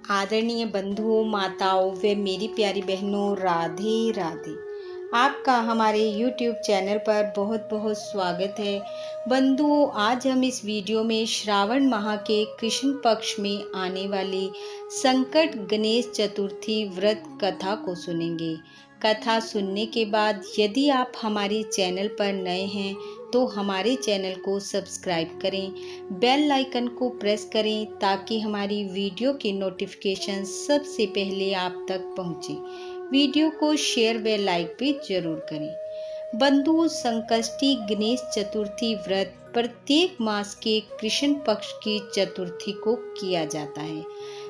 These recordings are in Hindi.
आदरणीय बंधुओं, माताओं व मेरी प्यारी बहनों, राधे राधे। आपका हमारे YouTube चैनल पर बहुत बहुत स्वागत है। बंधुओं, आज हम इस वीडियो में श्रावण माह के कृष्ण पक्ष में आने वाली संकट गणेश चतुर्थी व्रत कथा को सुनेंगे। कथा सुनने के बाद यदि आप हमारे चैनल पर नए हैं तो हमारे चैनल को सब्सक्राइब करें, बेल आइकन को प्रेस करें ताकि हमारी वीडियो के नोटिफिकेशन सबसे पहले आप तक पहुंचे। वीडियो को शेयर व लाइक भी जरूर करें। बंधुओं, संकष्टी गणेश चतुर्थी व्रत प्रत्येक मास के कृष्ण पक्ष की चतुर्थी को किया जाता है।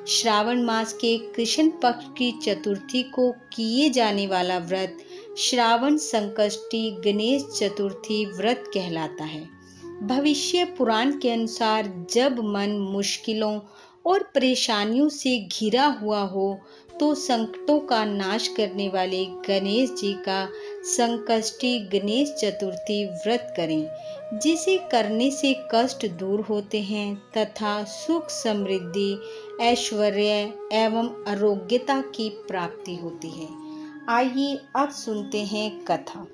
श्रावण मास के कृष्ण पक्ष की चतुर्थी को किए जाने वाला व्रत श्रावण संकष्टी गणेश चतुर्थी व्रत कहलाता है। भविष्य पुराण के अनुसार जब मन मुश्किलों और परेशानियों से घिरा हुआ हो तो संकटों का नाश करने वाले गणेश जी का संकष्टी गणेश चतुर्थी व्रत करें, जिसे करने से कष्ट दूर होते हैं तथा सुख समृद्धि, ऐश्वर्य एवं आरोग्यता की प्राप्ति होती है। आइए अब सुनते हैं कथा।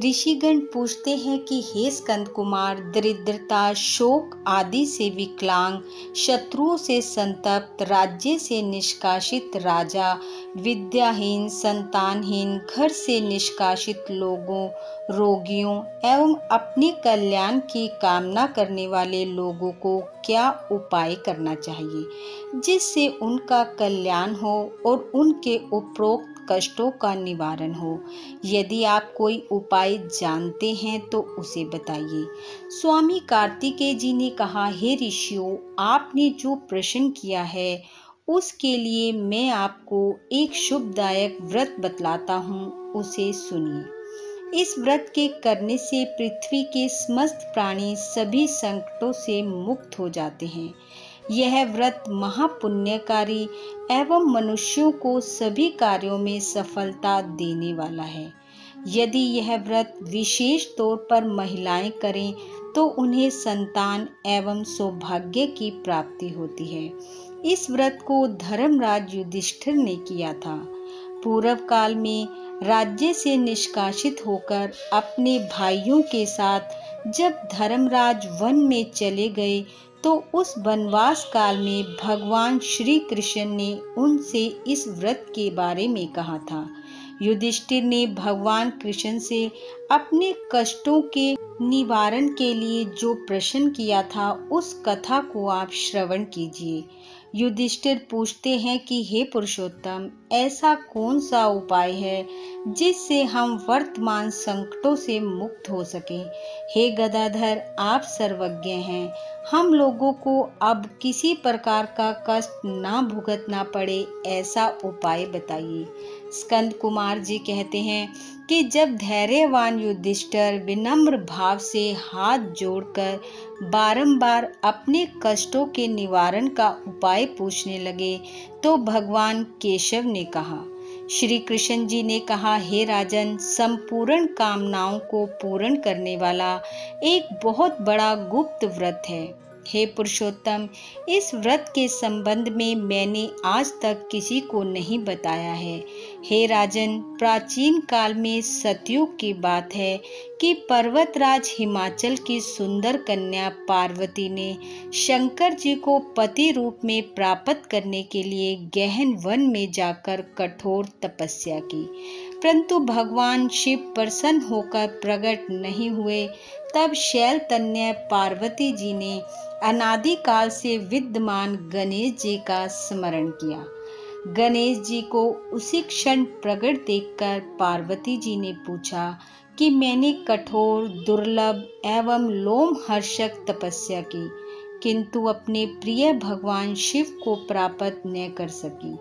ऋषिगण पूछते हैं कि हे स्कंद कुमार, दरिद्रता, शोक आदि से विकलांग, शत्रुओं से संतप्त, राज्य से निष्कासित राजा, विद्याहीन, संतानहीन, घर से निष्कासित लोगों, रोगियों एवं अपने कल्याण की कामना करने वाले लोगों को क्या उपाय करना चाहिए जिससे उनका कल्याण हो और उनके उपरोक्त कष्टों का निवारण हो। यदि आप कोई उपाय जानते हैं तो उसे बताइए। स्वामी कार्तिकेय जी ने कहा, हे ऋषियों, आपने जो प्रश्न किया है उसके लिए मैं आपको एक शुभदायक व्रत बतलाता हूँ, उसे सुनिए। इस व्रत के करने से पृथ्वी के समस्त प्राणी सभी संकटों से मुक्त हो जाते हैं। यह व्रत महापुण्यकारी एवं मनुष्यों को सभी कार्यों में सफलता देने वाला है। यदि यह व्रत विशेष तौर पर महिलाएं करें तो उन्हें संतान एवं सौभाग्य की प्राप्ति होती है। इस व्रत को धर्मराज युधिष्ठिर ने किया था। पूर्व काल में राज्य से निष्कासित होकर अपने भाइयों के साथ जब धर्मराज वन में चले गए तो उस वनवास काल में भगवान श्री कृष्ण ने उनसे इस व्रत के बारे में कहा था। युधिष्ठिर ने भगवान कृष्ण से अपने कष्टों के निवारण के लिए जो प्रश्न किया था उस कथा को आप श्रवण कीजिए। युधिष्ठिर पूछते हैं कि हे पुरुषोत्तम, ऐसा कौन सा उपाय है जिससे हम वर्तमान संकटों से मुक्त हो सकें। हे गदाधर, आप सर्वज्ञ हैं, हम लोगों को अब किसी प्रकार का कष्ट ना भुगतना पड़े, ऐसा उपाय बताइए। स्कंद कुमार जी कहते हैं कि जब धैर्यवान युधिष्ठिर विनम्र भाव से हाथ जोड़कर बारंबार अपने कष्टों के निवारण का उपाय पूछने लगे तो भगवान केशव ने कहा, श्री कृष्ण जी ने कहा, हे राजन, संपूर्ण कामनाओं को पूर्ण करने वाला एक बहुत बड़ा गुप्त व्रत है। हे पुरुषोत्तम, इस व्रत के संबंध में मैंने आज तक किसी को नहीं बताया है। हे राजन, प्राचीन काल में सतयुग की बात है कि पर्वतराज हिमाचल की सुंदर कन्या पार्वती ने शंकर जी को पति रूप में प्राप्त करने के लिए गहन वन में जाकर कठोर तपस्या की, परंतु भगवान शिव प्रसन्न होकर प्रकट नहीं हुए। तब शैलतन्य पार्वती जी ने अनादिकाल से विद्यमान गणेश जी का स्मरण किया। गणेश जी को उसी क्षण प्रकट देखकर पार्वती जी ने पूछा कि मैंने कठोर, दुर्लभ एवं लोमहर्षक तपस्या की, किंतु अपने प्रिय भगवान शिव को प्राप्त न कर सकी।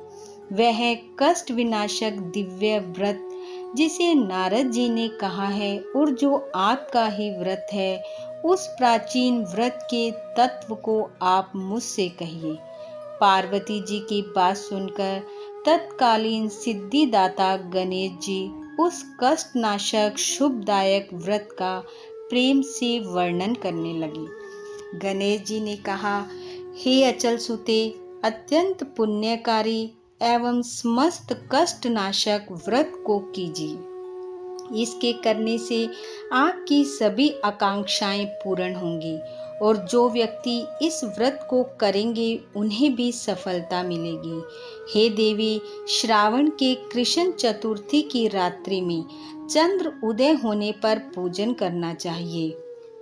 वह कष्ट विनाशक दिव्य व्रत जिसे नारद जी ने कहा है और जो आपका ही व्रत है, उस प्राचीन व्रत के तत्व को आप मुझसे कहिए। पार्वती जी की बात सुनकर तत्कालीन सिद्धिदाता गणेश जी उस कष्टनाशक शुभदायक व्रत का प्रेम से वर्णन करने लगे। गणेश जी ने कहा, हे अचल सुते, अत्यंत पुण्यकारी एवं समस्त कष्टनाशक व्रत को कीजिए। इसके करने से आपकी सभी आकांक्षाएं पूर्ण होंगी और जो व्यक्ति इस व्रत को करेंगे उन्हें भी सफलता मिलेगी। हे देवी, श्रावण के कृष्ण चतुर्थी की रात्रि में चंद्र उदय होने पर पूजन करना चाहिए।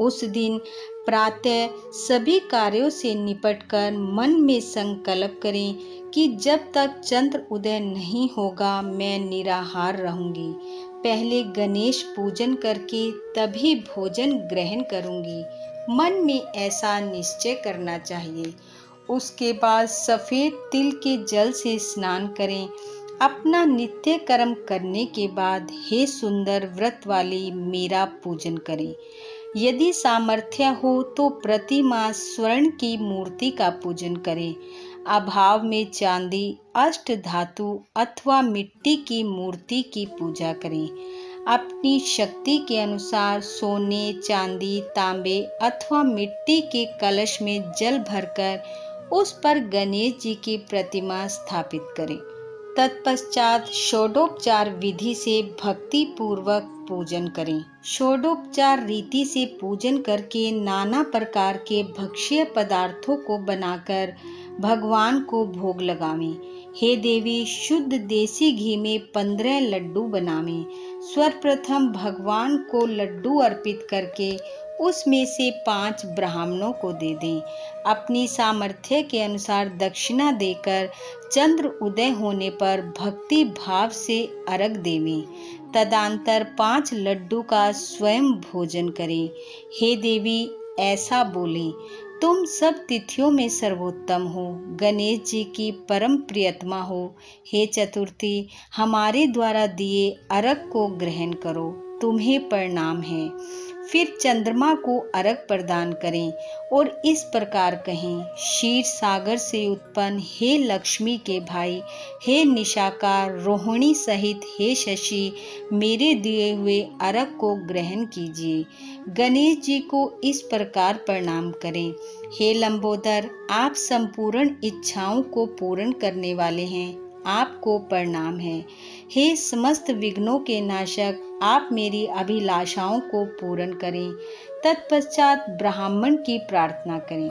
उस दिन प्रातः सभी कार्यों से निपटकर मन में संकल्प करें कि जब तक चंद्र उदय नहीं होगा मैं निराहार रहूंगी। पहले गणेश पूजन करके तभी भोजन ग्रहण करूंगी। मन में ऐसा निश्चय करना चाहिए। उसके बाद सफेद तिल के जल से स्नान करें। अपना नित्य कर्म करने के बाद हे सुंदर व्रत वाली मेरा पूजन करें। यदि सामर्थ्य हो तो प्रति मास स्वर्ण की मूर्ति का पूजन करें। अभाव में चांदी, अष्ट धातु अथवा मिट्टी की मूर्ति की पूजा करें। अपनी शक्ति के अनुसार सोने, चांदी, तांबे अथवा मिट्टी के कलश में जल भरकर उस पर गणेश जी की प्रतिमा स्थापित करें। तत्पश्चात षोडोपचार विधि से भक्ति पूर्वक पूजन करें। षोडोपचार रीति से पूजन करके नाना प्रकार के भक्ष्य पदार्थों को बनाकर भगवान को भोग लगावें। हे देवी, शुद्ध देसी घी में 15 लड्डू बनावें। सर्वप्रथम भगवान को लड्डू अर्पित करके उसमें से 5 ब्राह्मणों को दे दें। अपनी सामर्थ्य के अनुसार दक्षिणा देकर चंद्र उदय होने पर भक्ति भाव से अर्घ देवें। तदंतर 5 लड्डू का स्वयं भोजन करें। हे देवी, ऐसा बोलें, तुम सब तिथियों में सर्वोत्तम हो, गणेश जी की परम प्रियतमा हो। हे चतुर्थी, हमारे द्वारा दिए अर्घ को ग्रहण करो, तुम्हें प्रणाम है। फिर चंद्रमा को अर्घ प्रदान करें और इस प्रकार कहें, क्षीर सागर से उत्पन्न हे लक्ष्मी के भाई, हे निशाकार, रोहिणी सहित हे शशि, मेरे दिए हुए अर्घ को ग्रहण कीजिए। गणेश जी को इस प्रकार प्रणाम करें, हे लंबोदर, आप संपूर्ण इच्छाओं को पूर्ण करने वाले हैं, आपको प्रणाम है। हे समस्त विघ्नों के नाशक, आप मेरी अभिलाषाओं को पूर्ण करें। तत्पश्चात ब्राह्मण की प्रार्थना करें।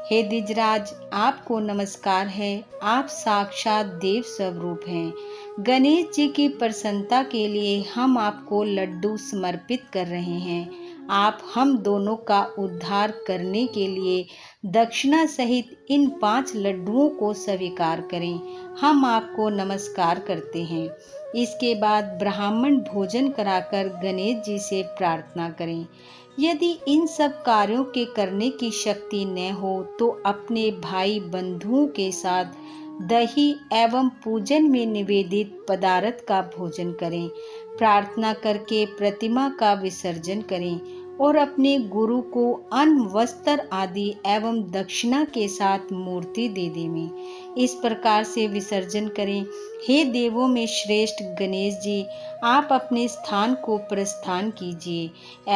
हे द्विजराज, आपको नमस्कार है, आप साक्षात देव स्वरूप हैं। गणेश जी की प्रसन्नता के लिए हम आपको लड्डू समर्पित कर रहे हैं। आप हम दोनों का उद्धार करने के लिए दक्षिणा सहित इन 5 लड्डुओं को स्वीकार करें। हम आपको नमस्कार करते हैं। इसके बाद ब्राह्मण भोजन कराकर गणेश जी से प्रार्थना करें। यदि इन सब कार्यों के करने की शक्ति न हो तो अपने भाई बंधुओं के साथ दही एवं पूजन में निवेदित पदार्थ का भोजन करें। प्रार्थना करके प्रतिमा का विसर्जन करें और अपने गुरु को अन्न, वस्त्र आदि एवं दक्षिणा के साथ मूर्ति दे देवें। इस प्रकार से विसर्जन करें। हे देवों में श्रेष्ठ गणेश जी, आप अपने स्थान को प्रस्थान कीजिए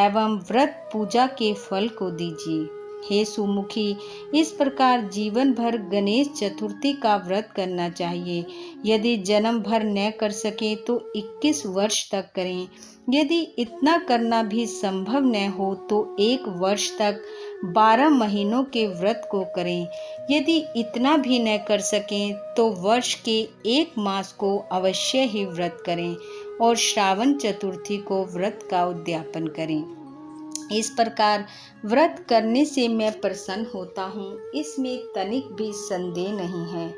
एवं व्रत पूजा के फल को दीजिए। हे सुमुखी, इस प्रकार जीवन भर गणेश चतुर्थी का व्रत करना चाहिए। यदि जन्म भर न कर सके तो 21 वर्ष तक करें। यदि इतना करना भी संभव न हो तो 1 वर्ष तक 12 महीनों के व्रत को करें। यदि इतना भी न कर सकें तो वर्ष के 1 मास को अवश्य ही व्रत करें और श्रावण चतुर्थी को व्रत का उद्यापन करें। इस प्रकार व्रत करने से मैं प्रसन्न होता हूँ, इसमें तनिक भी संदेह नहीं है।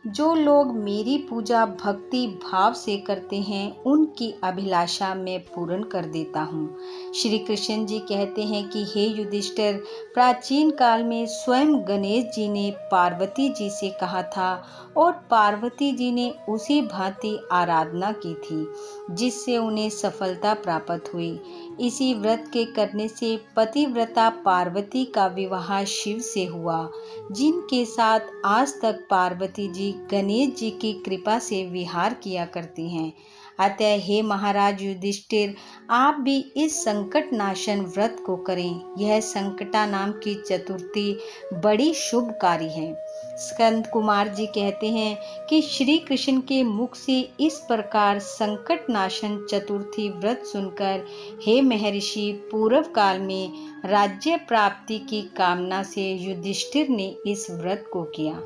जो लोग मेरी पूजा भक्ति भाव से करते हैं उनकी अभिलाषा मैं पूर्ण कर देता हूँ। श्री कृष्ण जी कहते हैं कि हे युधिष्ठिर, प्राचीन काल में स्वयं गणेश जी ने पार्वती जी से कहा था और पार्वती जी ने उसी भांति आराधना की थी जिससे उन्हें सफलता प्राप्त हुई। इसी व्रत के करने से पतिव्रता पार्वती का विवाह शिव से हुआ, जिनके साथ आज तक पार्वती जी गणेश जी की कृपा से विहार किया करती हैं। अतः हे महाराज युधिष्ठिर, आप भी इस संकट नाशन व्रत को करें। यह संकटा नाम की चतुर्थी बड़ी शुभकारी है। स्कंद कुमार जी कहते हैं कि श्री कृष्ण के मुख से इस प्रकार संकट नाशन चतुर्थी व्रत सुनकर हे महर्षि, पूर्व काल में राज्य प्राप्ति की कामना से युधिष्ठिर ने इस व्रत को किया।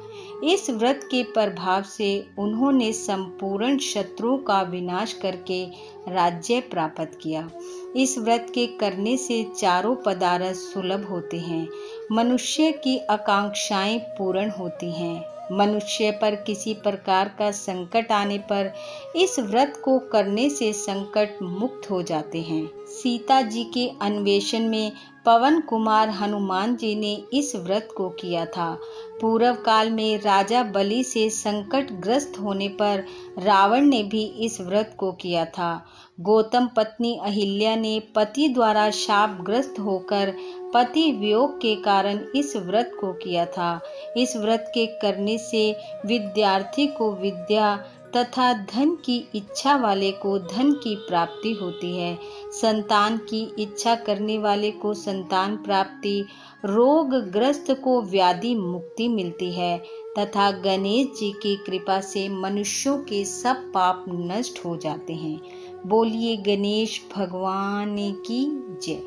इस व्रत के प्रभाव से उन्होंने संपूर्ण शत्रुओं का विनाश करके राज्य प्राप्त किया। इस व्रत के करने से चारों पदार्थ सुलभ होते हैं, मनुष्य की आकांक्षाएं पूर्ण होती हैं। मनुष्य पर किसी प्रकार का संकट आने पर इस व्रत को करने से संकट मुक्त हो जाते हैं। सीता जी के अन्वेषण में पवन कुमार हनुमान जी ने इस व्रत को किया था। पूर्व काल में राजा बलि से संकट ग्रस्त होने पर रावण ने भी इस व्रत को किया था। गौतम पत्नी अहिल्या ने पति द्वारा शापग्रस्त होकर पति वियोग के कारण इस व्रत को किया था। इस व्रत के करने से विद्यार्थी को विद्या तथा धन की इच्छा वाले को धन की प्राप्ति होती है। संतान की इच्छा करने वाले को संतान प्राप्ति, रोगग्रस्त को व्याधि मुक्ति मिलती है तथा गणेश जी की कृपा से मनुष्यों के सब पाप नष्ट हो जाते हैं। बोलिए गणेश भगवान की जय।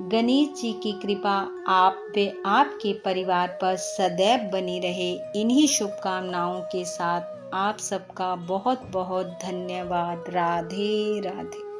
गणेश जी की कृपा आप व आपके परिवार पर सदैव बनी रहे। इन्हीं शुभकामनाओं के साथ आप सबका बहुत बहुत धन्यवाद। राधे राधे।